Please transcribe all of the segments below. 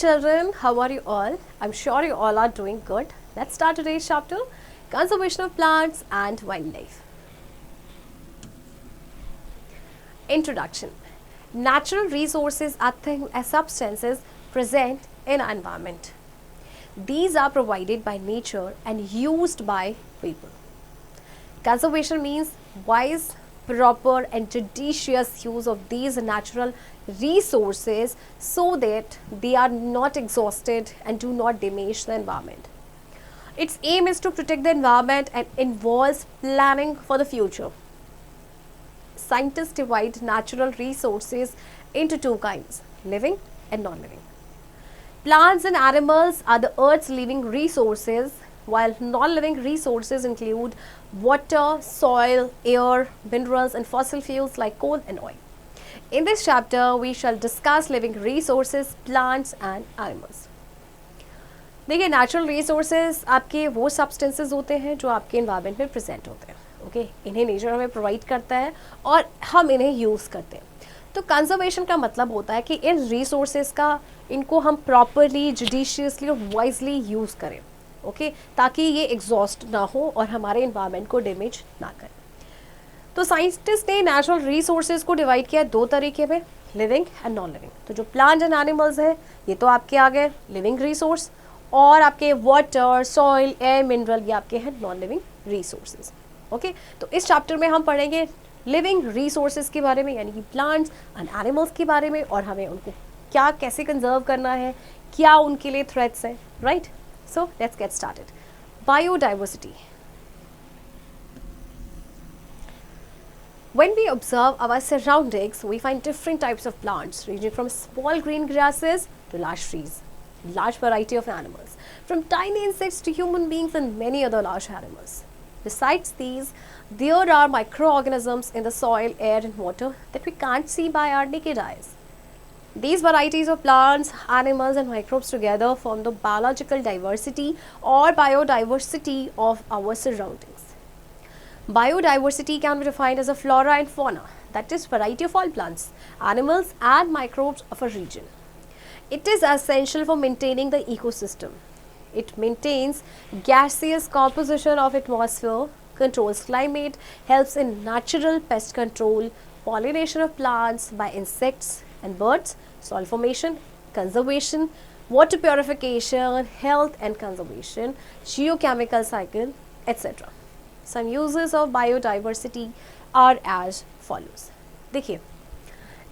children, how are you all? I'm sure you all are doing good. Let's start today's chapter, Conservation of Plants and Wildlife. Introduction. Natural resources are things as substances present in our environment. These are provided by nature and used by people. Conservation means wise, proper and judicious use of these natural resources so that they are not exhausted and do not damage the environment. Its aim is to protect the environment and involves planning for the future. Scientists divide natural resources into two kinds, living and non-living. Plants and animals are the Earth's living resources, while non-living resources include water, soil, air, minerals and fossil fuels like coal and oil. In this chapter, we shall discuss living resources, plants and animals. देखिए natural resources आपके वो substances होते हैं जो आपके environment में present होते हैं. ओके इन्हें नेचर हमें प्रोवाइड करता है और हम इन्हें यूज़ करते हैं. तो कंजर्वेशन का मतलब होता है कि इन रिसोर्सेज का इनको हम प्रॉपरली जुडिशियसली और वाइजली यूज़ करें. ओके ताकि ये एग्जॉस्ट ना हो और हमारे इन्वायरमेंट को डैमेज ना करें. तो साइंटिस्ट ने नेचुरल रिसोर्सेज को डिवाइड किया दो तरीके में, लिविंग एंड नॉन लिविंग. तो जो प्लांट एंड एनिमल्स हैं ये तो आपके आ गए लिविंग रिसोर्स, और आपके वाटर, सॉइल, एयर, मिनरल ये आपके हैं नॉन लिविंग रिसोर्सेज. ओके तो इस चैप्टर में हम पढ़ेंगे लिविंग रिसोर्सेज के बारे में, यानी कि प्लांट्स एंड एनिमल्स के बारे में, और हमें उनको क्या कैसे कंजर्व करना है, क्या उनके लिए थ्रेट्स हैं. Right, so let's get started. Biodiversity. When we observe our surroundings, we find different types of plants, ranging from small green grasses to large trees, large variety of animals, from tiny insects to human beings and many other large animals. Besides these, there are microorganisms in the soil, air and water that we can't see by our naked eyes. These varieties of plants, animals and microbes together form the biological diversity or biodiversity of our surroundings. Biodiversity can be defined as a flora and fauna, that is variety of all plants, animals and microbes of a region. It is essential for maintaining the ecosystem. It maintains gaseous composition of atmosphere, controls climate, helps in natural pest control, pollination of plants by insects and birds, soil formation, conservation, water purification, health and conservation, geochemical cycle, etc. Some uses of biodiversity are as follows. देखिए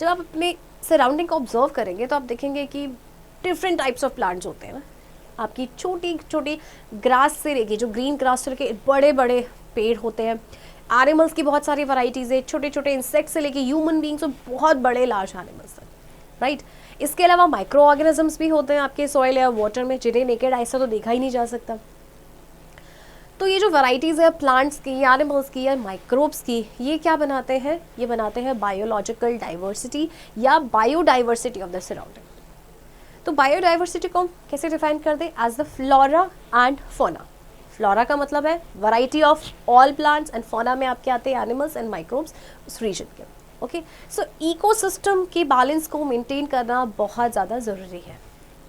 जब आप अपने surrounding को observe करेंगे तो आप देखेंगे कि डिफरेंट टाइप्स ऑफ प्लांट्स होते हैं ना. आपकी छोटी छोटी ग्रास से लेके, जो ग्रीन ग्रास से लेके बड़े बड़े पेड़ होते हैं. एनिमल्स की बहुत सारी वैरायटीज़ है, छोटे छोटे इंसेक्ट्स से लेके ह्यूमन बींग्स और बहुत बड़े लार्ज एनिमल्स हैं. राइट, इसके अलावा माइक्रो ऑर्गेनिजम्स भी होते हैं आपके सॉइल या वाटर में, जिन्हें नेकेड ऐसा तो देखा ही नहीं जा सकता. तो ये जो वैरायटीज़ है प्लांट्स की, एनिमल्स की या माइक्रोब्स की, ये क्या बनाते हैं? ये बनाते हैं बायोलॉजिकल डाइवर्सिटी या बायोडाइवर्सिटी ऑफ द सराउंडिंग. तो बायोडाइवर्सिटी को हम कैसे डिफाइन कर दें? As the flora and fauna. Flora का मतलब है variety of all plants and fauna में आपके आते हैं एनिमल्स एंड माइक्रोब्स उस रीजन के. ओके सो इकोसिस्टम के बैलेंस को मेंटेन करना बहुत ज़्यादा ज़रूरी है.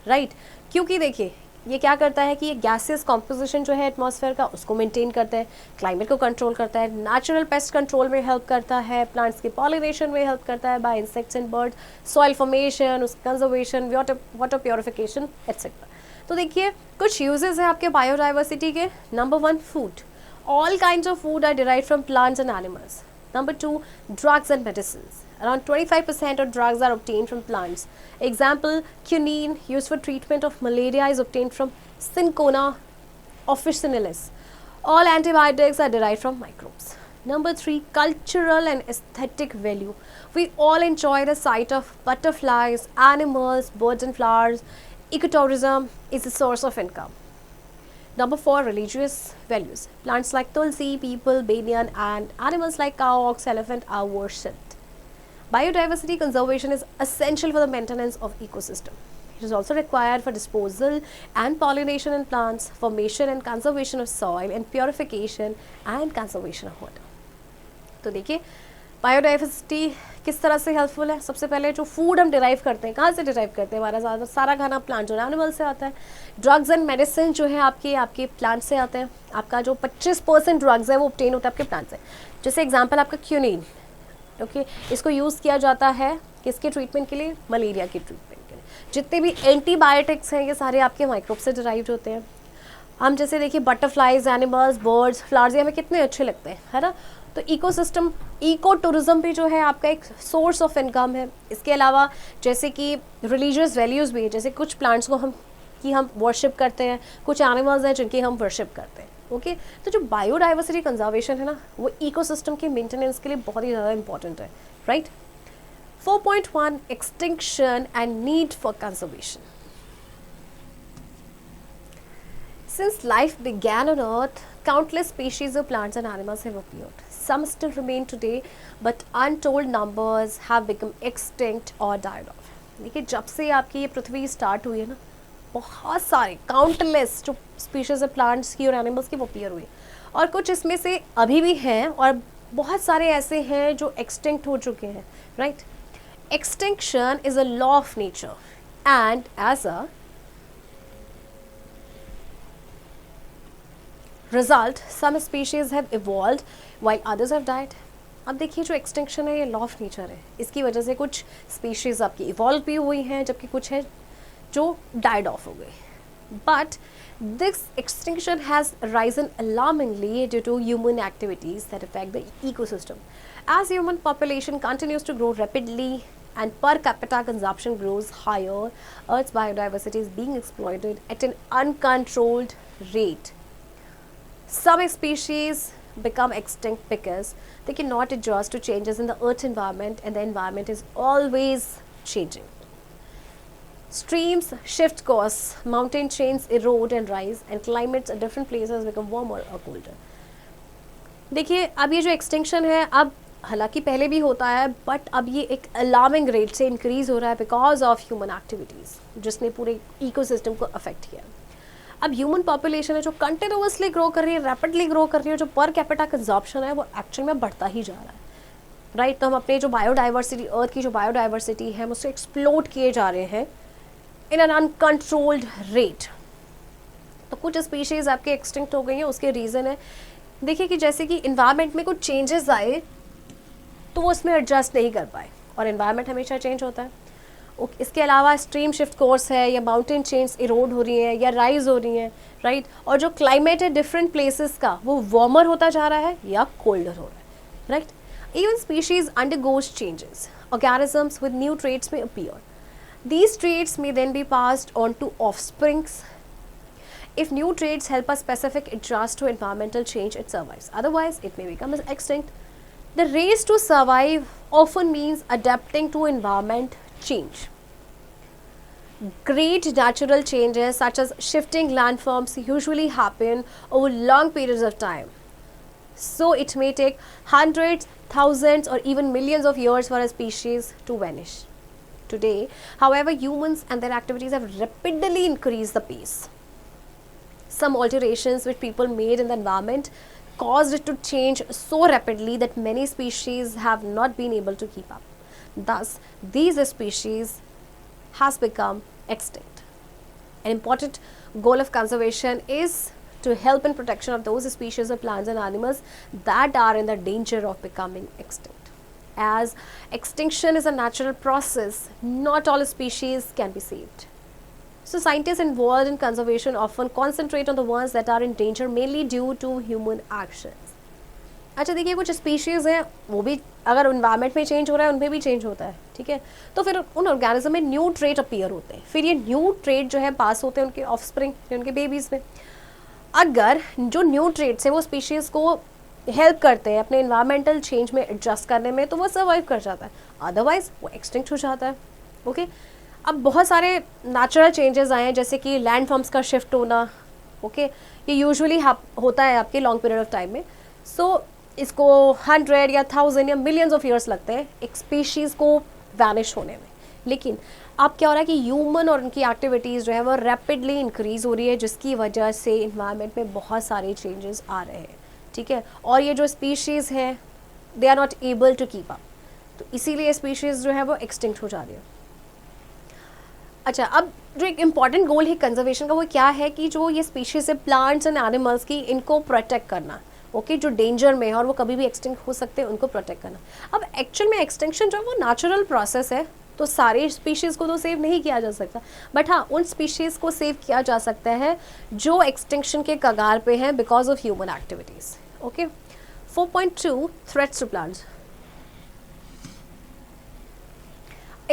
राइट, क्योंकि देखिए ये क्या करता है कि ये गैसेस कॉम्पोजिशन जो है एटमॉस्फेयर का उसको मेंटेन करता है, क्लाइमेट को कंट्रोल करता है, नेचुरल पेस्ट कंट्रोल में हेल्प करता है, प्लांट्स के पॉलिनेशन में हेल्प करता है by insects and birds, soil formation, conservation, water purification etcetera. तो देखिए कुछ यूजेस हैं आपके बायोडाइवर्सिटी के. Number 1, food. All kinds of food are derived from plants and animals. Number 2, drugs and medicines. Around 25% of drugs are obtained from plants. Example, quinine used for treatment of malaria is obtained from Cinchona officinalis. All antibiotics are derived from microbes. Number 3, cultural and aesthetic value. We all enjoy the sight of butterflies, animals, birds and flowers. Ecotourism is a source of income. Number 4, religious values. Plants like tulsi, people, banyan and animals like cow, ox, elephant are worshipped. Biodiversity conservation is essential for the maintenance of ecosystem. It is also required for disposal and pollination in plants, formation and conservation of soil and purification and conservation of water. तो देखिए biodiversity किस तरह से helpful है? सबसे पहले जो food हम डिराइव करते हैं, कहाँ से डिराइव करते हैं? हमारा ज़्यादा सारा खाना प्लांट और एनिमल से आता है। ड्रग्स एंड मेडिसिन जो है आपके आपके प्लांट से आते हैं। आपका जो 25% ड्रग्स है वो ऑब्टेन होता है आपके प्लांट से। जैसे एग्जांपल आपका क्यूनिन, ओके, इसको यूज़ किया जाता है किसके ट्रीटमेंट के लिए? मलेरिया के ट्रीटमेंट के लिए। जितने भी एंटीबायोटिक्स हैं ये सारे आपके माइक्रोब से डिराइव्ड होते हैं। हम जैसे देखिए बटरफ्लाइज, एनिमल्स, बर्ड्स, फ्लावर्स, ये हमें कितने अच्छे लगते हैं, है ना? तो इकोसिस्टम, इको टूरिज्म भी जो है आपका एक सोर्स ऑफ इनकम है। इसके अलावा जैसे कि रिलीजियस वैल्यूज़ भी है, जैसे कुछ प्लांट्स को हम वर्शिप करते हैं, कुछ एनिमल्स हैं जिनकी हम वर्शिप करते हैं। ओके, तो जो बायोडाइवर्सिटी कंजर्वेशन है ना, वो इकोसिस्टम के मेंटेनेंस के लिए बहुत ही ज़्यादा इंपॉर्टेंट है, right? 4.1 extinction and need for conservation. Since life began on Earth, countless species of plants and animals have appeared. Some still remain today, but untold numbers have become extinct or died off. देखिए जब से आपकी ये पृथ्वी start हुई है ना, बहुत सारे काउंटलेस जो स्पीशीज ऑफ प्लांट्स की और एनिमल्स की वो अपीयर हुई, और कुछ इसमें से अभी भी हैं और बहुत सारे ऐसे हैं जो एक्सटिंक्ट हो चुके हैं, right? Extinction is a law of nature and as a result some species have evolved while others have died. अब देखिए जो एक्सटिंक्शन है ये लॉ ऑफ नेचर है, इसकी वजह से कुछ स्पीशीज आपकी इवॉल्व भी हुई हैं जबकि कुछ है जो डाइड ऑफ हो गई. But this extinction has risen alarmingly due to human activities that affect the ecosystem. As human population continues to grow rapidly and per capita consumption grows higher, Earth's biodiversity is being exploited at an uncontrolled rate. Some species become extinct because they cannot adjust to changes in the Earth's environment, and the environment is always changing. Streams shift course, mountain chains erode and rise, and climates at different places become warmer or colder. देखिए अब ये जो extinction है, अब हालांकि पहले भी होता है बट अब ये एक अलार्मिंग रेट से इंक्रीज हो रहा है बिकॉज ऑफ ह्यूमन एक्टिविटीज़, जिसने पूरे इकोसिस्टम को अफेक्ट किया. अब ह्यूमन पॉपुलेशन है जो कंटिन्यूअसली ग्रो कर रही है, रैपिडली ग्रो कर रही है, जो पर कैपिटा कंजप्शन है वो एक्चुअली में बढ़ता ही जा रहा है, राइट? तो हम अपने जो बायोडाइवर्सिटी, अर्थ की जो बायोडाइवर्सिटी है, हम उससे एक्सप्लोड किए जा रहे हैं इन एन अनकंट्रोल्ड रेट. तो कुछ स्पीशीज़ आपके एक्सटिंक्ट हो गई हैं, उसके रीज़न है देखिए कि जैसे कि इन्वायरमेंट में कुछ चेंजेस आए तो वो उसमें एडजस्ट नहीं कर पाए, और इन्वायरमेंट हमेशा चेंज होता है. इसके अलावा स्ट्रीम शिफ्ट कोर्स है, या माउंटेन चेन्स इरोड हो रही हैं या राइज हो रही हैं, राइट? और जो क्लाइमेट है डिफरेंट प्लेसेस का वो वार्मर होता जा रहा है या कोल्डर हो रहा है, right? Even species undergoes changes, organisms with new traits में appear. These traits may then be passed on to offsprings. If new traits help a specific adjust to environmental change, it survives. Otherwise, it may become extinct. The race to survive often means adapting to environment change. Great natural changes such as shifting landforms usually happen over long periods of time. So it may take hundreds, thousands, or even millions of years for a species to vanish. Today, however, humans and their activities have rapidly increased the pace. Some alterations which people made in the environment caused it to change so rapidly that many species have not been able to keep up. Thus, these species has become extinct. An important goal of conservation is to help in protection of those species of plants and animals that are in the danger of becoming extinct. As extinction is a natural process, not all species can be saved. So scientists involved in conservation often concentrate on the ones that are in danger mainly due to human actions. अच्छा देखिए कुछ species हैं वो भी अगर environment में change हो रहा है उनमें भी चेंज होता है, ठीक है? तो फिर उन ऑर्गेनिज्म में न्यू ट्रेट अपीयर होते हैं, फिर ये न्यू ट्रेट जो है पास होते हैं उनके ऑफस्प्रिंग, उनके बेबीज़ में. अगर जो न्यू ट्रेट्स हैं वो स्पीशीज़ को हेल्प करते हैं अपने इन्वायरमेंटल चेंज में एडजस्ट करने में, तो वो सर्वाइव कर जाता है, अदरवाइज वो एक्सटिंक्ट हो जाता है. ओके, अब बहुत सारे नेचुरल चेंजेस आए हैं जैसे कि लैंड फॉर्म्स का शिफ्ट होना. ओके, ये यूजुअली होता है आपके लॉन्ग पीरियड ऑफ टाइम में. सो इसको 100 या 1000 या मिलियंस ऑफ ईयर्स लगते हैं एक स्पीशीज़ को वैनिश होने में. लेकिन अब क्या हो रहा है कि ह्यूमन और उनकी एक्टिविटीज़ जो है वो रैपिडली इंक्रीज़ हो रही है, जिसकी वजह से इन्वायरमेंट में बहुत सारे चेंजेस आ रहे हैं, ठीक है? और ये जो स्पीशीज़ हैं they are not able to keep up, तो इसीलिए स्पीशीज़ जो है वो एक्सटिंक्ट हो जा रही है। अच्छा, अब जो एक इम्पॉर्टेंट गोल है कंजर्वेशन का वो क्या है कि जो ये स्पीशीज़ है प्लांट्स एंड एनिमल्स की, इनको प्रोटेक्ट करना, ओके जो डेंजर में है और वो कभी भी एक्सटिंक्ट हो सकते हैं, उनको प्रोटेक्ट करना। अब एक्चुअल में एक्सटिंक्शन जो है वो नेचुरल प्रोसेस है, तो सारे स्पीशीज़ को तो सेव नहीं किया जा सकता, बट हाँ उन स्पीशीज़ को सेव किया जा सकता है जो एक्सटिंक्शन के कगार पे हैं because of human activities. Okay, 4.2 threats to plants.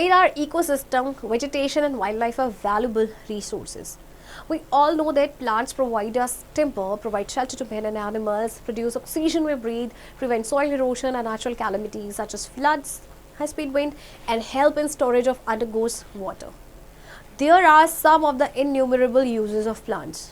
In our ecosystem, vegetation and wildlife are valuable resources. We all know that plants provide us timber, provide shelter to men and animals, produce oxygen we breathe, prevent soil erosion and natural calamities such as floods, high-speed wind, and help in storage of undergoes water. There are some of the innumerable uses of plants.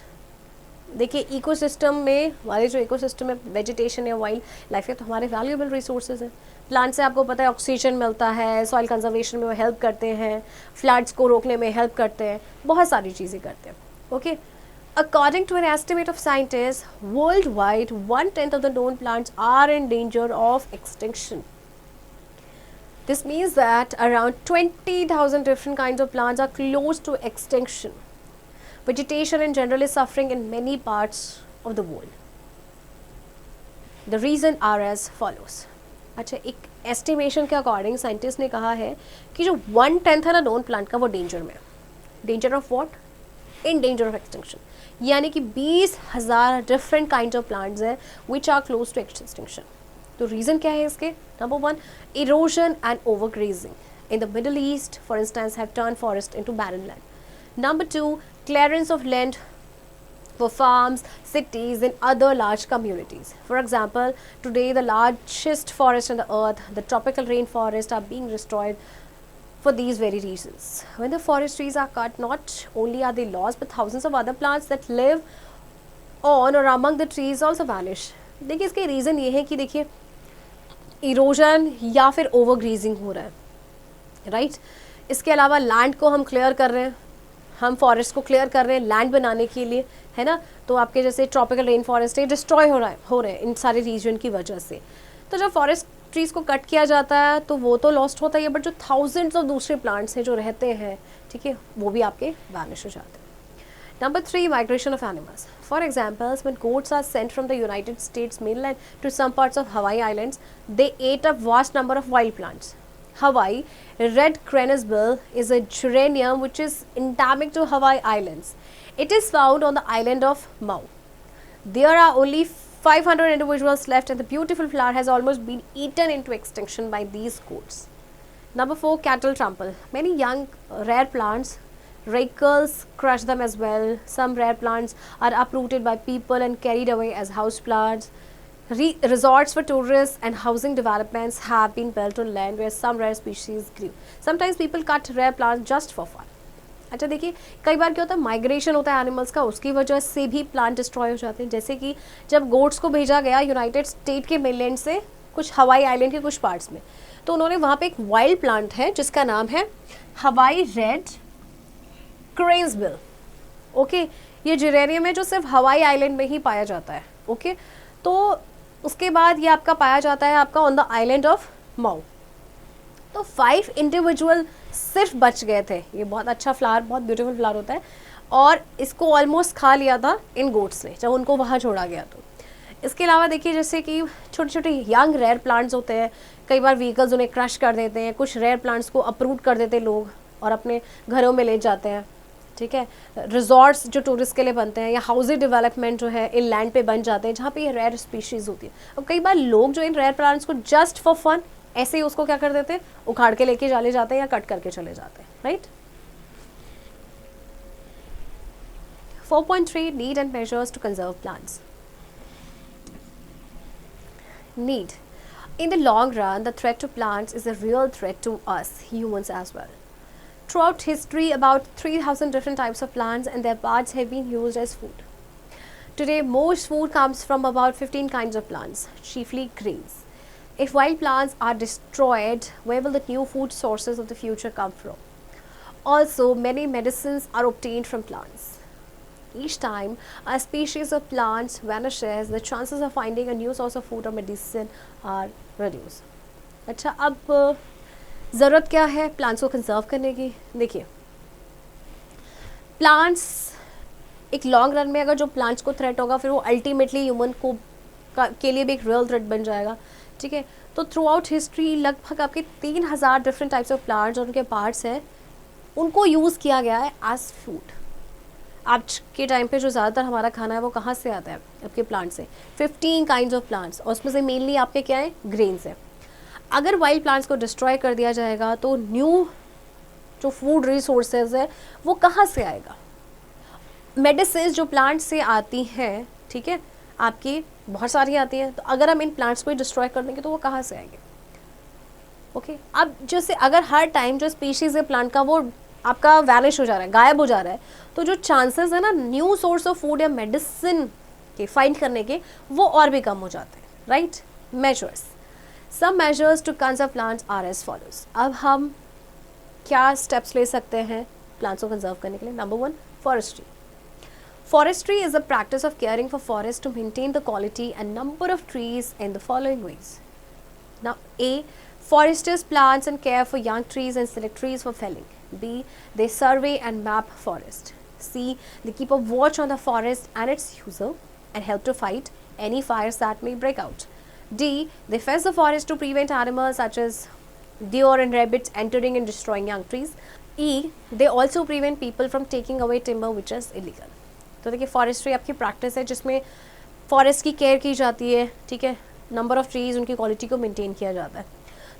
देखिए ecosystem में हमारे जो ecosystem है, vegetation या wild life है, तो हमारे valuable resources हैं। प्लांट से आपको पता है ऑक्सीजन मिलता है, सॉइल कंजर्वेशन में वो हेल्प करते हैं, फ्लड्स को रोकने में हेल्प करते हैं, बहुत सारी चीज़ें करते हैं। Okay, according to an estimate of scientist, world wide 1/10 of the known plants are in danger of extinction. This means that around 20,000 different kinds of plants are close to extinction. Vegetation in general is suffering in many parts of the world. The reason are as follows. अच्छा, एक estimation के according scientist ने कहा है कि जो 1/10 है ना नोन प्लांट का, वो डेंजर में है। Danger of what? In danger of extinction, यानी कि 20,000 डिफरेंट काइंड ऑफ प्लांट्स हैं which are close to extinction. तो रीज़न क्या है इसके? Number 1, erosion and overgrazing in the Middle East for instance have turn forest into barren land. Number 2, clearance of land for farms, cities and other large communities. For example, today the largest forest on the earth, the tropical rainforests, are being destroyed for these very reasons. When the forest trees are cut, not only are they lost, but thousands of other plants that live on or among the trees also vanish. देखिए इसके reason ये है कि देखिए erosion या फिर ओवरग्रीजिंग हो रहा है, राइट? इसके अलावा लैंड को हम क्लियर कर रहे हैं, हम फॉरेस्ट को क्लियर कर रहे हैं लैंड बनाने के लिए, है ना? तो आपके जैसे ट्रॉपिकल रेन फॉरेस्ट है डिस्ट्रॉय हो रहे हैं इन सारे रीजन की वजह से। तो जब फॉरेस्ट ट्रीज को कट किया जाता है तो वो तो लॉस्ट होता है, बट जो थाउजेंड्स ऑफ दूसरे प्लांट्स हैं जो रहते हैं, ठीक है, वो भी आपके वैनिश हो जाते हैं। Number 3, migration of animals. For examples, when goats are sent from the United States mainland to some parts of Hawaii islands, they ate a vast number of wild plants. Hawaii, red cranesbill is a geranium which is endemic to Hawaii Islands. It is found on the island of Maui. There are only 500 individuals left and the beautiful flower has almost been eaten into extinction by these goats. Number 4, cattle trample. Many young rare plants, rakers crush them as well. Some rare plants are uprooted by people and carried away as house plants. Resorts for tourists and housing developments have been built on land where some rare species grew. Sometimes people cut rare plants just for fun. अच्छा देखिए, कई बार क्या होता है, migration होता है animals का, उसकी वजह से भी प्लांट डिस्ट्रॉय हो जाते हैं। जैसे कि जब गोट्स को भेजा गया यूनाइटेड स्टेट के मेनलैंड से कुछ हवाई आइलैंड के कुछ पार्ट्स में, तो उन्होंने वहाँ पे एक वाइल्ड प्लांट है जिसका नाम है हवाई रेड क्रेन्सबिल. ओके, ये जेरेनियम है जो सिर्फ हवाई आइलैंड में ही पाया जाता है. ओके, तो उसके बाद ये आपका पाया जाता है आपका on the island of Maui. तो 5 इंडिविजुअल सिर्फ बच गए थे. ये बहुत अच्छा फ्लावर, बहुत ब्यूटीफुल फ्लावर होता है, और इसको ऑलमोस्ट खा लिया था इन गोट्स ने जब उनको वहाँ छोड़ा गया. तो इसके अलावा देखिए जैसे कि छोटे छोटे यंग रेयर प्लांट्स होते हैं, कई बार व्हीकल्स उन्हें क्रश कर देते हैं, कुछ रेयर प्लांट्स को अपरूट कर देते हैं लोग और अपने घरों में ले जाते हैं. ठीक है, रिजॉर्ट्स जो टूरिस्ट के लिए बनते हैं या हाउसिंग डेवलपमेंट जो है इन लैंड पे बन जाते हैं जहाँ पे ये रेयर स्पीशीज़ होती है. और कई बार लोग जो इन रेयर प्लांट्स को जस्ट फॉर फन ऐसे ही उसको क्या कर देते हैं, उखाड़ के लेके चले जाते हैं या कट करके चले जाते हैं. Right. 4.3 need and measures to conserve plants. Need. In the long run, the threat to plants is a real threat to us, humans as well. Throughout history, about 3,000 different types of plants and their parts have been used as food. Today, most food comes from about 15 kinds of plants, chiefly grains. If wild plants are destroyed, where will the new food sources of the future come from? Also, many medicines are obtained from plants. Each time a species of plants vanishes, the chances of finding a new source of food or medicine are reduced. अच्छा, अब ज़रूरत क्या है plants को conserve करने की? देखिए, plants एक लॉन्ग रन में अगर जो प्लांट्स को थ्रेट होगा, फिर वो अल्टीमेटली ह्यूमन को के लिए भी एक रियल थ्रेट बन जाएगा, ठीक है। तो थ्रू आउट हिस्ट्री लगभग आपके 3000 डिफरेंट टाइप्स ऑफ प्लांट्स और उनके पार्ट्स हैं, उनको यूज़ किया गया है एज फूड। आज के टाइम पे जो ज़्यादातर हमारा खाना है वो कहाँ से आता है? आपके प्लांट से। 15 काइंड्स ऑफ प्लांट्स, और उसमें से मेनली आपके क्या है? ग्रेन्स है। अगर वाइल्ड प्लांट्स को डिस्ट्रॉय कर दिया जाएगा तो न्यू जो फूड रिसोर्सेज है वो कहाँ से आएगा? मेडिसिन जो प्लांट से आती हैं, ठीक है, आपकी बहुत सारी आती हैं, तो अगर हम इन प्लांट्स को डिस्ट्रॉय कर देंगे तो वो कहाँ से आएंगे? ओके, अब जैसे अगर हर टाइम जो स्पीशीज़ है प्लांट का वो आपका वैनिश हो जा रहा है, गायब हो जा रहा है, तो जो चांसेस है ना न्यू सोर्स ऑफ फूड या मेडिसिन के फाइंड करने के, वो और भी कम हो जाते हैं, right. Measures, some measures to conserve plants are as follows. अब हम क्या स्टेप्स ले सकते हैं प्लांट्स को कंजर्व करने के लिए? Number 1, forestry. Forestry is the practice of caring for forests to maintain the quality and number of trees in the following ways. Now, A. Foresters plant and care for young trees and select trees for felling. B. They survey and map forest. C. They keep a watch on the forest and its user and help to fight any fires that may break out. D. They fence the forest to prevent animals such as deer and rabbits entering and destroying young trees. E. They also prevent people from taking away timber which is illegal. तो देखिए, forestry आपकी practice है जिसमें forest की care की जाती है, ठीक है, नंबर ऑफ़ ट्रीज़, उनकी क्वालिटी को मेंटेन किया जाता है।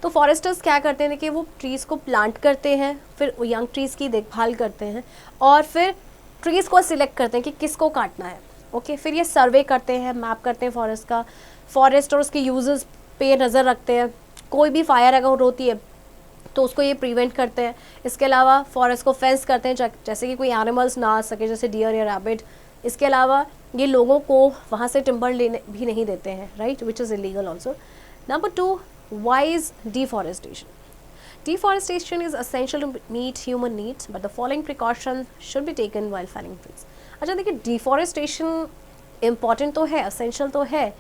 तो फॉरेस्टर्स क्या करते हैं? देखिए, वो ट्रीज़ को प्लांट करते हैं, फिर वो यंग ट्रीज़ की देखभाल करते हैं और फिर ट्रीज़ को सिलेक्ट करते हैं कि किसको काटना है। ओके, फिर ये सर्वे करते हैं, मैप करते हैं फॉरेस्ट का, फॉरेस्ट और उसके यूजेस पे नज़र रखते हैं। कोई भी फायर अगर होती है तो उसको ये प्रिवेंट करते हैं। इसके अलावा फॉरेस्ट को फेंस करते हैं जैसे कि कोई एनिमल्स ना आ सके, जैसे डियर या रैबिट। इसके अलावा ये लोगों को वहाँ से टिम्बर लेने भी नहीं देते हैं, right, which is illegal also. Number 2, wise deforestation. Deforestation is essential to meet human needs, but the following precautions should be taken while felling trees. अच्छा देखिए, डिफॉरेस्टेशन इम्पॉर्टेंट तो है, असेंशियल तो है,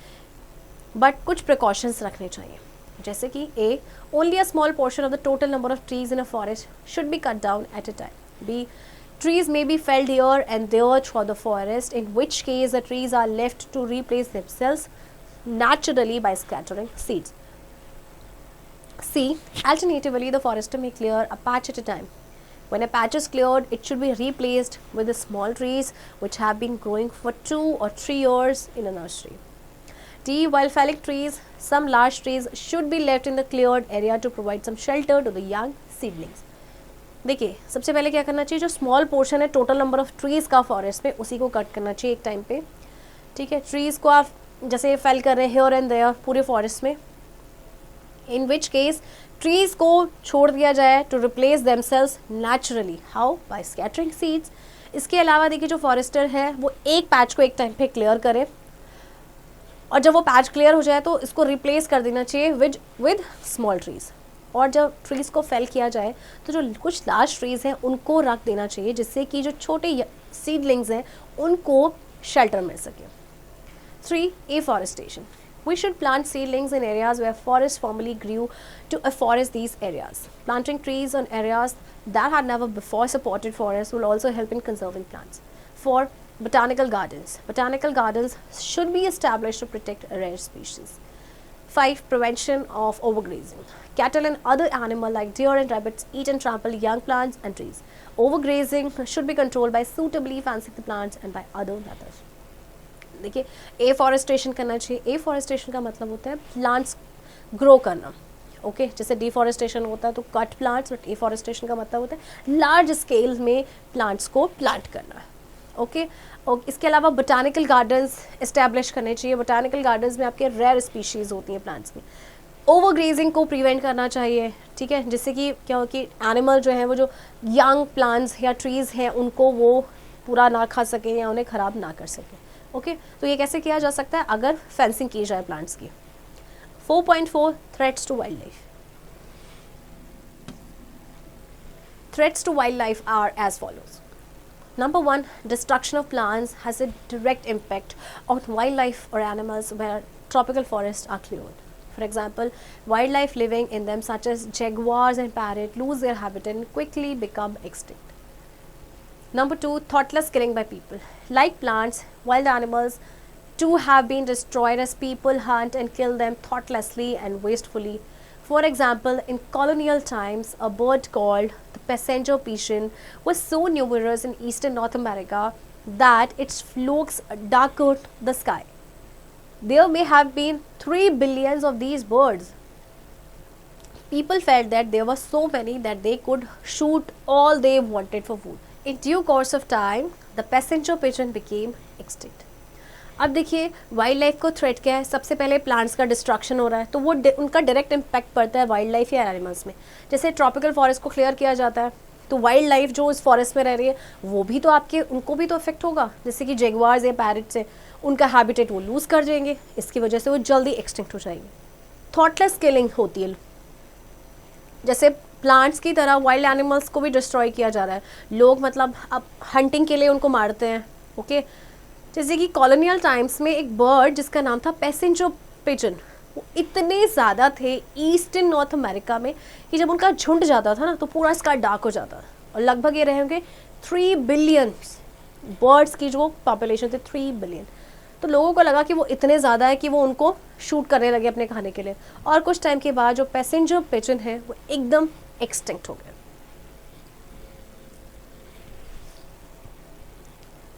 बट कुछ प्रिकॉशंस रखने चाहिए, जैसे कि A. Only a small portion of the total number of trees in a forest should be cut down at a time. B. Trees may be felled here and there throughout the forest, in which case the trees are left to replace themselves naturally by scattering seeds. C. Alternatively, the forester may clear a patch at a time. When a patch is cleared, it should be replaced with the small trees which have been growing for 2 or 3 years in a nursery. D. While felling trees, some large trees should be left in the cleared area to provide some shelter to the young seedlings. देखिए, सबसे पहले क्या करना चाहिए? जो small portion है total number of trees का forest में, उसी को कट करना चाहिए एक टाइम पे, ठीक है। ट्रीज़ को आप जैसे फेल कर रहे हैं हियर एंड देयर पूरे फॉरेस्ट में, इन विच केस ट्रीज़ को छोड़ दिया जाए to replace themselves naturally. How? By scattering seeds. इसके अलावा देखिए, जो फॉरेस्टर है वो एक पैच को एक टाइम पे क्लियर करे, और जब वो पैच क्लियर हो जाए तो इसको रिप्लेस कर देना चाहिए विद स्मॉल ट्रीज़। और जब ट्रीज़ को फेल किया जाए तो जो कुछ लार्ज ट्रीज़ हैं उनको रख देना चाहिए, जिससे कि जो छोटे सीडलिंग्स हैं उनको शेल्टर मिल सके। 3. Afforestation. We should plant seedlings in areas where forest formerly grew to afforest these areas. Planting trees on areas that had never before supported forests will also help in conserving plants. 4. Botanical gardens. Botanical gardens should be established to protect rare species. 5. Prevention of overgrazing. Cattle and other animals like deer and rabbits eat and trample young plants and trees. Overgrazing should be controlled by suitably fencing the plants and by other methods. देखिए, afforestation करना चाहिए। Afforestation का मतलब होता है plants grow करना, okay. जैसे deforestation होता है तो कट प्लांट्स, बट एफॉरेस्टेशन का मतलब होता है लार्ज स्केल में प्लांट्स को प्लांट करना, ओके। और इसके अलावा बोटानिकल गार्डन्स इस्टेब्लिश करने चाहिए। बोटानिकल गार्डन्स में आपके रेयर स्पीशीज़ होती हैं प्लांट्स में। ओवरग्रेजिंग को प्रिवेंट करना चाहिए, ठीक है, जिससे कि क्या हो कि एनिमल जो है वो जो यंग प्लांट्स या ट्रीज़ हैं उनको वो पूरा ना खा सकें या उन्हें ख़राब ना कर सकें, ओके। तो ये कैसे किया जा सकता है? अगर फेंसिंग की जाए प्लांट्स की। 4.4 threats to wild life. Threats to wild life are as follows. Number one, destruction of plants has a direct impact on wildlife or animals where tropical forests are cleared. For example, wildlife living in them such as jaguars and parrots lose their habitat and quickly become extinct. Number two, thoughtless killing by people. Like plants, wild animals too have been destroyed as people hunt and kill them thoughtlessly and wastefully. For example, in colonial times, a bird called the passenger pigeon was so numerous in eastern North America that its flukes darkened the sky. There may have been 3 billions of these birds. People felt that there were so many that they could shoot all they wanted for food. In due course of time, the passenger pigeon became extinct. अब देखिए wild life को threat क्या है, सबसे पहले plants का destruction हो रहा है तो वो उनका डायरेक्ट इम्पैक्ट पड़ता है वाइल्ड लाइफ या एनिमल्स में. जैसे ट्रॉपिकल फॉरेस्ट को क्लियर किया जाता है तो वाइल्ड लाइफ जो इस फॉरेस्ट में रह रही है वो भी तो आपके उनको भी तो इफेक्ट होगा. जैसे कि जैगुआर्स या पैरट्स है, उनका हैबिटेट वो लूज़ कर जाएंगे, इसकी वजह से वो जल्दी एक्सटिंक्ट हो जाएंगे. थॉटलेस किलिंग होती है, जैसे प्लांट्स की तरह वाइल्ड एनिमल्स को भी डिस्ट्रॉय किया जा रहा है. लोग मतलब अब हंटिंग के लिए उनको मारते हैं. ओके जैसे कि कॉलोनियल टाइम्स में एक बर्ड जिसका नाम था पैसेंजर पिजन, वो इतने ज़्यादा थे ईस्टर्न नॉर्थ अमेरिका में कि जब उनका झुंड जाता था ना तो पूरा स्काई डार्क हो जाता था. और लगभग ये रहेंगे 3 बिलियन बर्ड्स की जो पॉपुलेशन थी 3 बिलियन. तो लोगों को लगा कि वो इतने ज़्यादा है कि वो उनको शूट करने लगे अपने खाने के लिए. और कुछ टाइम के बाद जो पैसेंजर पिजन है वो एकदम एक्सटिंक्ट हो गए.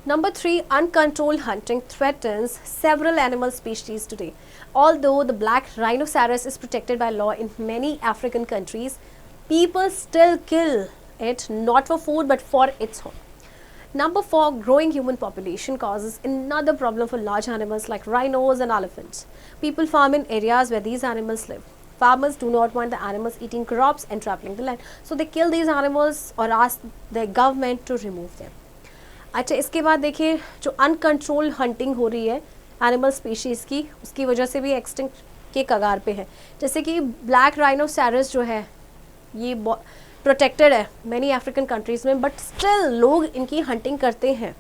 Number 3, uncontrolled hunting threatens several animal species today. Although the black rhinoceros is protected by law in many African countries, people still kill it not for food but for its home. Number 4, growing human population causes another problem for large animals like rhinos and elephants. People farm in areas where these animals live. Farmers do not want the animals eating crops and trampling the land, so they kill these animals or ask the government to remove them. अच्छा इसके बाद देखिए जो uncontrol hunting हो रही है animal species की, उसकी वजह से भी एक्सटिंक्ट के कगार पे है. जैसे कि ब्लैक राइनोसेरस जो है ये प्रोटेक्टेड है मैनी अफ्रीकन कंट्रीज़ में, बट स्टिल लोग इनकी हंटिंग करते हैं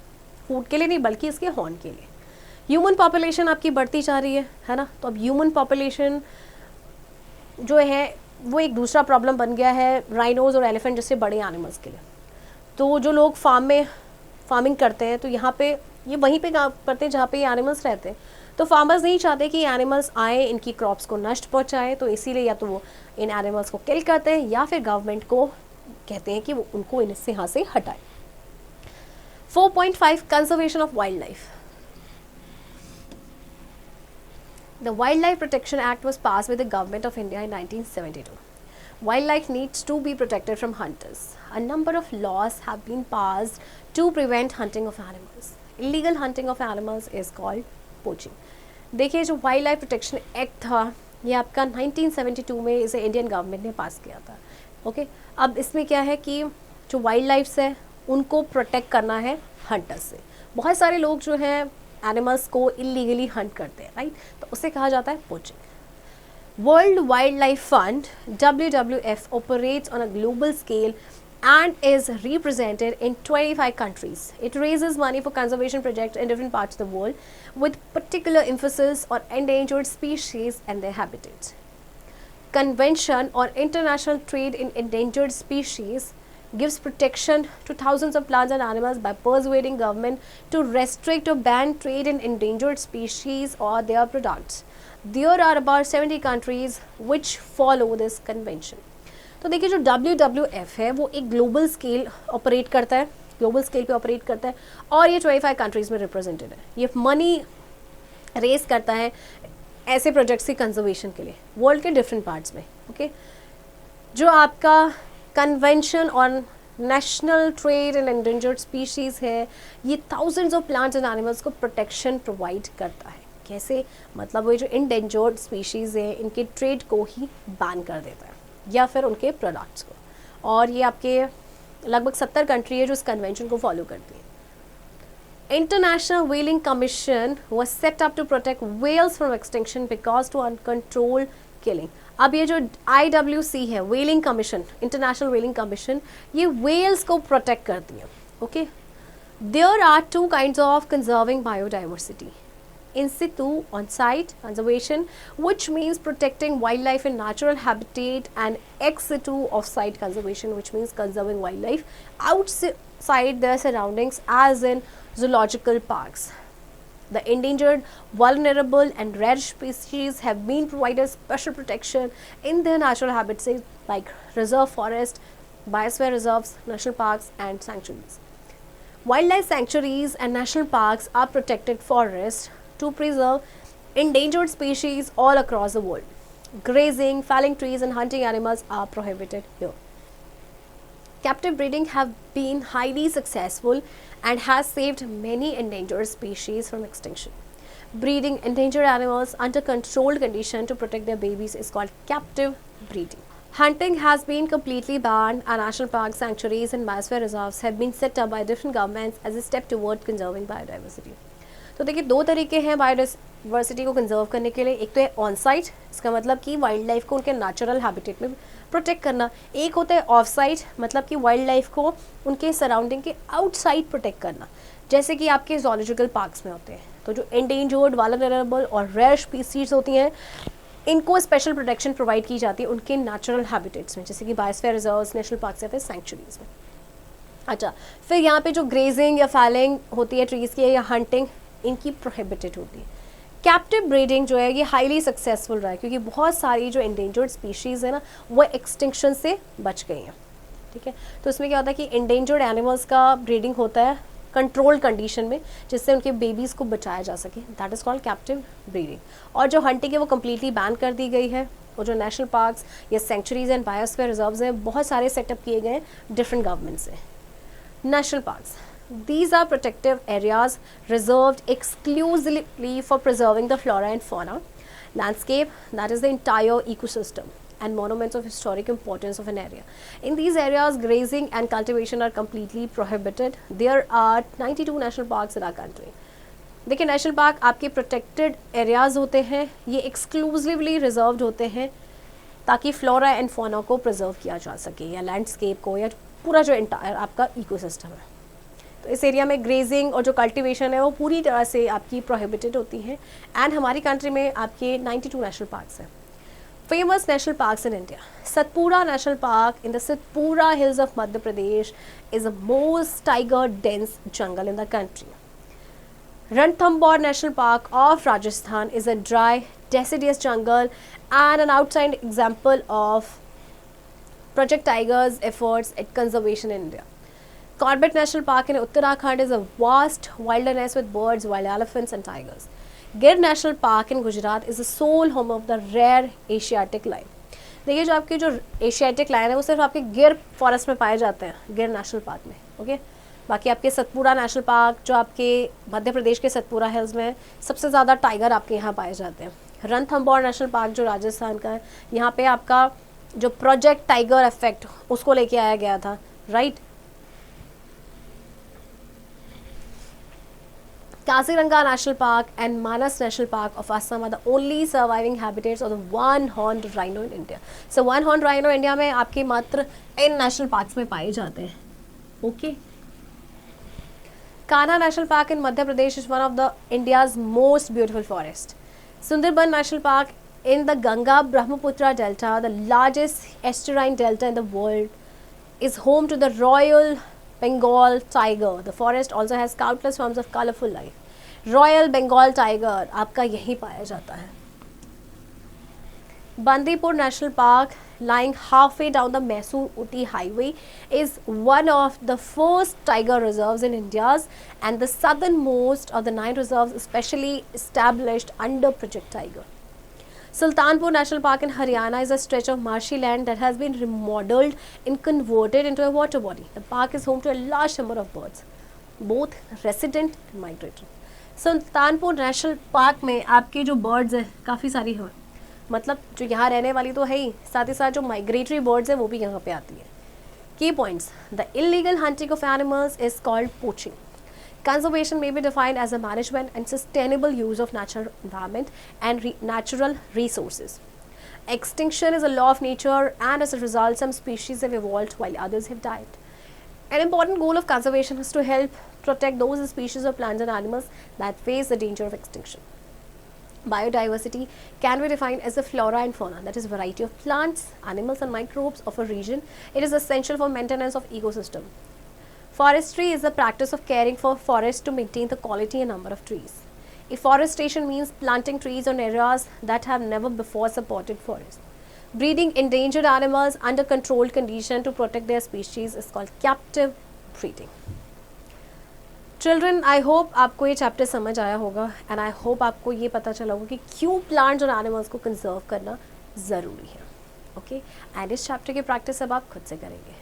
फूड के लिए नहीं बल्कि इसके हॉर्न के लिए. ह्यूमन पॉपुलेशन आपकी बढ़ती जा रही है ना. तो अब ह्यूमन पॉपुलेशन जो है वो एक दूसरा प्रॉब्लम बन गया है राइनोज और एलिफेंट जैसे बड़े एनिमल्स के लिए. तो जो लोग फार्मिंग करते हैं तो यहाँ पे ये वहीं पे करते हैं जहाँ पे ये एनिमल्स रहते हैं. तो फार्मर्स नहीं चाहते कि एनिमल्स आए इनकी क्रॉप्स को नष्ट पहुँचाए, तो इसीलिए या तो वो इन एनिमल्स को किल करते हैं या फिर गवर्नमेंट को कहते हैं कि वो उनको इनसे यहाँ से हटाए. 4.5 conservation of wild life. The Wildlife Protection Act was passed with the Government of India in 1972. Wildlife needs to be protected from hunters. A number of laws have been passed to prevent hunting of animals. Illegal hunting of animals is called poaching. देखिए जो wild life protection act था ये आपका 1972 में इसे Indian government ने पास किया था. ओके अब इसमें क्या है कि जो वाइल्ड लाइफ्स है उनको प्रोटेक्ट करना है हंटर्स से. बहुत सारे लोग जो हैं एनिमल्स को इलीगली हंट करते हैं, राइट, तो उसे कहा जाता है poaching. World Wildlife Fund WWF operates on a global scale and is represented in 25 countries. It raises money for conservation projects in different parts of the world with particular emphasis on endangered species and their habitats. Convention on International Trade in Endangered Species gives protection to thousands of plants and animals by persuading government to restrict or ban trade in endangered species or their products. There are about 70 countries which follow this convention. तो देखिए जो WWF है वो एक global scale operate करता है, global scale पे operate करता है और ये 25 कंट्रीज़ में रिप्रेजेंटेड है. ये मनी रेस करता है ऐसे प्रोजेक्ट्स की कंजर्वेशन के लिए वर्ल्ड के डिफरेंट पार्ट्स में. ओके जो आपका convention on national trade and endangered species है ये thousands of plants and animals को प्रोटेक्शन प्रोवाइड करता है. कैसे, मतलब वो जो इंडेंजर्ड स्पीशीज़ है इनके ट्रेड को ही बैन कर देता है या फिर उनके प्रोडक्ट्स को. और ये आपके लगभग 70 कंट्री है जो इस कन्वेंशन को फॉलो करती है. International whaling commission was set up to protect whales from extinction because to uncontrol killing. अब ये जो IWC है whaling commission, international whaling commission, ये व्हेल्स को प्रोटेक्ट करती है. Okay There are two kinds of conserving biodiversity. In situ, on-site conservation, which means protecting wildlife in natural habitat, and ex situ, off-site conservation, which means conserving wildlife outside their surroundings, as in zoological parks. The endangered, vulnerable and rare species have been provided special protection in their natural habitats like reserve forest, biosphere reserves, national parks and sanctuaries. Wildlife sanctuaries and national parks are protected forests to preserve endangered species all across the world. Grazing, felling trees and hunting animals are prohibited here. Captive breeding have been highly successful and has saved many endangered species from extinction. Breeding endangered animals under controlled condition to protect their babies is called captive breeding. Hunting has been completely banned and national parks, sanctuaries and biosphere reserves have been set up by different governments as a step toward conserving biodiversity. तो देखिए दो तरीके हैं biodiversity को conserve करने के लिए. एक तो है ऑन साइट, इसका मतलब कि वाइल्ड लाइफ को उनके नेचुरल हैबिटेट में प्रोटेक्ट करना. एक होता है ऑफ साइट, मतलब कि वाइल्ड लाइफ को उनके सराउंडिंग के आउटसाइड प्रोटेक्ट करना, जैसे कि आपके जोलॉजिकल पार्क्स में होते हैं. तो जो एंडेंजर्ड, वल्नरेबल और रेयर स्पीसीज होती हैं, इनको स्पेशल प्रोटेक्शन प्रोवाइड की जाती है उनके नेचुरल हैबिटेट्स में, जैसे कि बायोस्फीयर रिजर्व्स, नेशनल पार्क्स या फिर सेंचुरीज में. अच्छा, फिर यहाँ पे जो ग्रेजिंग या फैलिंग होती है ट्रीज़ की या हंटिंग, इनकी प्रोहिबिटेड होती है. कैप्टिव ब्रीडिंग जो है ये हाईली सक्सेसफुल रहा है, क्योंकि बहुत सारी जो एंडेंजर्ड स्पीशीज़ है ना वो एक्सटिंक्शन से बच गई हैं. ठीक है, तो इसमें क्या होता है कि एंडेंजर्ड एनिमल्स का ब्रीडिंग होता है कंट्रोल्ड कंडीशन में, जिससे उनके बेबीज़ को बचाया जा सके. That is called captive breeding. और जो हंटिंग है वो कम्प्लीटली बैन कर दी गई है. और जो नेशनल पार्क्स या सेंचुरीज एंड बायोस्फीयर रिजर्व्स हैं, बहुत सारे सेटअप किए गए हैं डिफरेंट गवर्नमेंट से. National parks. These are protective areas reserved exclusively for preserving the flora and fauna. Landscape, that is the entire ecosystem and monuments of historic importance of an area. In these areas, grazing and cultivation are completely prohibited. There are 92 national parks in our country. देखिए national park आपके protected areas होते हैं, ये exclusively reserved होते हैं ताकि flora and fauna को preserve किया जा सके, या लैंडस्केप को, या पूरा जो एंटायर आपका इकोसिस्टम है. तो इस एरिया में ग्रेजिंग और जो कल्टीवेशन है वो पूरी तरह से आपकी प्रोहिबिटेड होती है. एंड हमारी कंट्री में आपके 92 नेशनल पार्क्स हैं. Famous national parks in India. Satpura national park in the Satpura hills of Madhya Pradesh is the most tiger dense jungle in the country. Ranthambore National Park of Rajasthan is a dry, deciduous jungle and an outside example of Project Tiger's efforts at conservation in India. Corbett National Park in Uttarakhand is a vast wilderness with birds, wild elephants and tigers. Gir National Park in Gujarat is the sole home of the rare Asiatic lion. देखिए जो आपके जो Asiatic lion है वो सिर्फ आपके गिर forest में पाए जाते हैं, गिर नेशनल पार्क में. ओके, बाकी आपके सतपुरा नेशनल पार्क जो आपके मध्य प्रदेश के सतपुरा हिल्स में सबसे ज़्यादा टाइगर आपके यहाँ पाए जाते हैं. रणथंबोर नेशनल पार्क जो राजस्थान का है, यहाँ पे आपका जो प्रोजेक्ट टाइगर इफेक्ट उसको लेके आया गया था, right. Kaziranga National Park and Manas National Park of Assam are the only surviving habitats of the one-horned rhino in India. So one-horned rhino India में आपके मात्र इन नेशनल पार्क्स में पाए जाते हैं. Okay, Kanha national park in Madhya Pradesh is one of the India's most beautiful forest. Sundarban national park in the Ganga Brahmaputra Delta, the largest estuarine delta in the world, is home to the Royal Bengal tiger. The forest also has countless forms of colorful life. Royal Bengal tiger आपका यहीं पाया जाता है. Bandipur National Park, lying halfway down the Mysore-Ooty highway, is one of the first tiger reserves in India and the southernmost of the 9 reserves especially established under Project Tiger. Sultanpur National Park in Haryana is a stretch of marshy land that has been remodeled and converted into a water body. The park is home to a large number of birds, both resident and migratory. Sultanpur national park में आपके जो birds हैं काफ़ी सारी हैं, मतलब जो यहाँ रहने वाली तो है ही, साथ ही साथ जो माइग्रेटरी बर्ड्स हैं वो भी यहाँ पे आती है. की points: the illegal hunting of animals is called poaching. Conservation may be defined as a management and sustainable use of natural environment and natural resources. Extinction is a law of nature, and as a result, some species have evolved while others have died. An important goal of conservation is to help protect those species of plants and animals that face the danger of extinction. Biodiversity can be defined as the flora and fauna, that is variety of plants, animals and microbes of a region. It is essential for maintenance of ecosystem. Forestry is the practice of caring for forests to maintain the quality and number of trees. Afforestation means planting trees on areas that have never before supported forests. Breeding endangered animals under controlled condition to protect their species is called captive breeding. Children, I hope आपको ये chapter समझ आया होगा and I hope आपको ये पता चला होगा कि क्यों प्लांट्स और एनिमल्स को कंजर्व करना ज़रूरी है. ओके, एंड इस चैप्टर की प्रैक्टिस अब आप खुद से करेंगे.